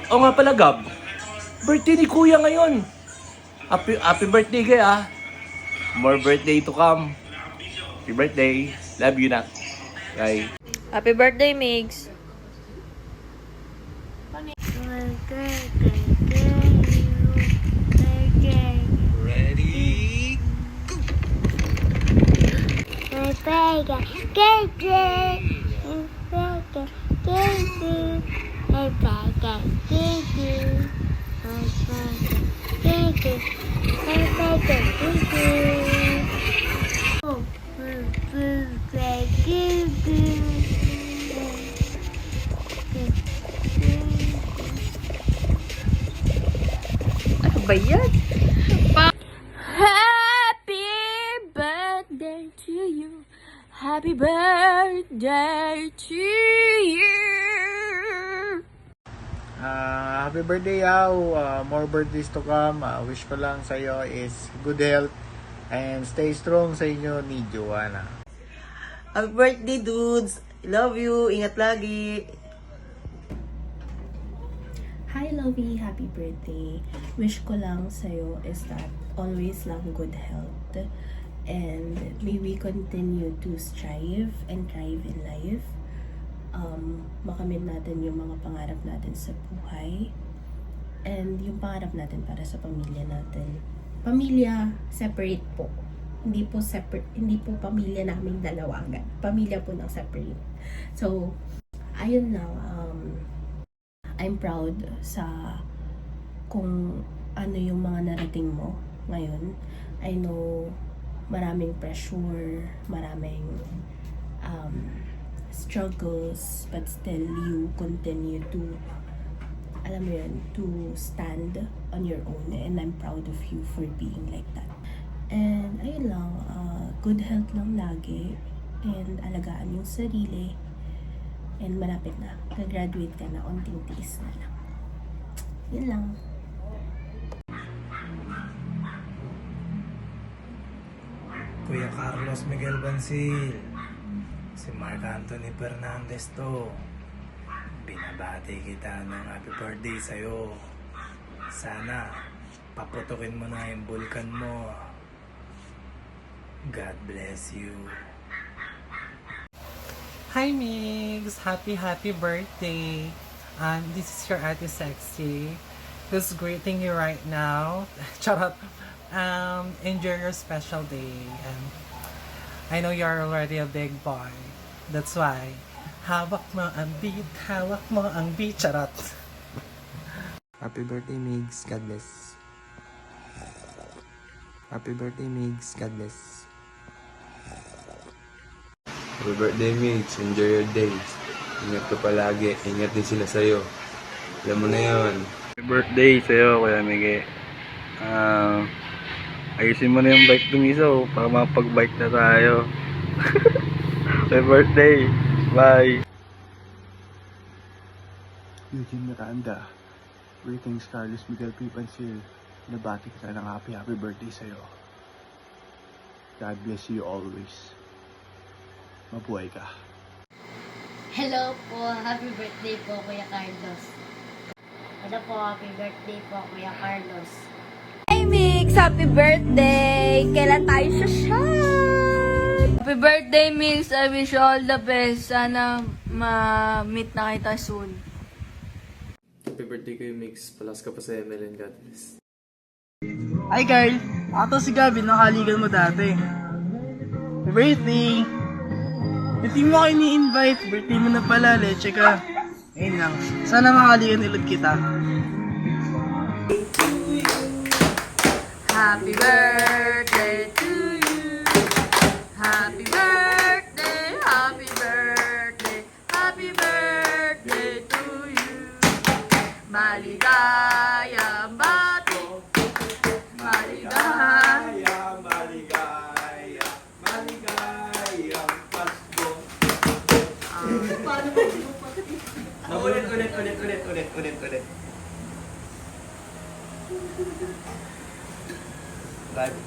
O nga pala, Gab. Birthday ni Kuya ngayon. Happy birthday kay ah. More birthday to come. Happy birthday. Love you na. Bye. Happy birthday, Migs. Ready? Ano ba yan? Happy birthday to you. Happy birthday to you. Happy birthday, Yaw. More birthdays to come. Wish ko lang sa iyo is good health and stay strong sa inyo ni Joanna. Happy birthday, dudes! Love you! Ingat lagi! Hi, Lovey! Happy birthday! Wish ko lang sa'yo is that always lang good health and may we continue to strive and thrive in life. Makamit natin yung mga pangarap natin sa buhay and yung pangarap natin para sa pamilya natin. Pamilya, separate po. Hindi po separate, hindi po pamilya naming dalawa agad. Pamilya po ng separate. So, ayun lang. I'm proud sa kung ano yung mga narating mo ngayon. I know maraming pressure, maraming struggles, but still you continue to, alam mo yun, to stand on your own, and I'm proud of you for being like that. And ayun lang, good health lang lagi, and alagaan yung sarili, and malapit na, graduate ka na, onting tiis na lang. Yun lang. Kuya Carlos Miguel Bancil, si Mark Anthony Fernandez to. Binabati kita ng happy birthday sa'yo. Sana paputukin mo na yung bulkan mo. God bless you. Hi Migs! Happy birthday! This is your Ate Sexy. Who's greeting you right now. Charot! Enjoy your special day. I know you're already a big boy. That's why, hawak mo ang beat, charot! Happy birthday, Migs. God bless. Happy birthday, Migs. God bless. Happy birthday, Migs. Enjoy your days. Ingat ka palagi. Ingat din sila sa'yo. Alam mo na yun. Happy birthday sa'yo, Kuya Mige. Ayusin mo na yung bike dun isa para makapag-bike na tayo. Happy birthday. Bye. Eugene Miranda. Greetings, Carlos Miguel P. Bancil. Nabati kita ng happy birthday sa'yo. God bless you always. Mabuhay ka. Hello po, happy birthday po Kuya Carlos. Hello po, happy birthday po Kuya Carlos. Hey Mix! Happy birthday! Kailan tayo shot? Happy birthday Mix! I wish you all the best. Sana ma-meet na kita soon. Happy birthday kayo, Mix. Palas ka pa sa MLN. God bless. Hi Carl! Ako si Gabi, nakaligan mo dati. Happy birthday! Hindi mo kayo ni-invite, birthday mo na pala, leche ka. Ayun lang, sana makaligan ulit kita. Happy birthday to you. Happy birthday, happy birthday, happy birthday to you. Maligayang bati, maligayang, Maligayang Pasko. Ulit. Live.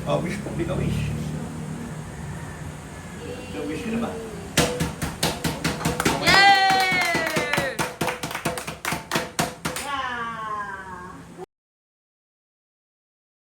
Oh, wish ka, wish. Wish ka na ba?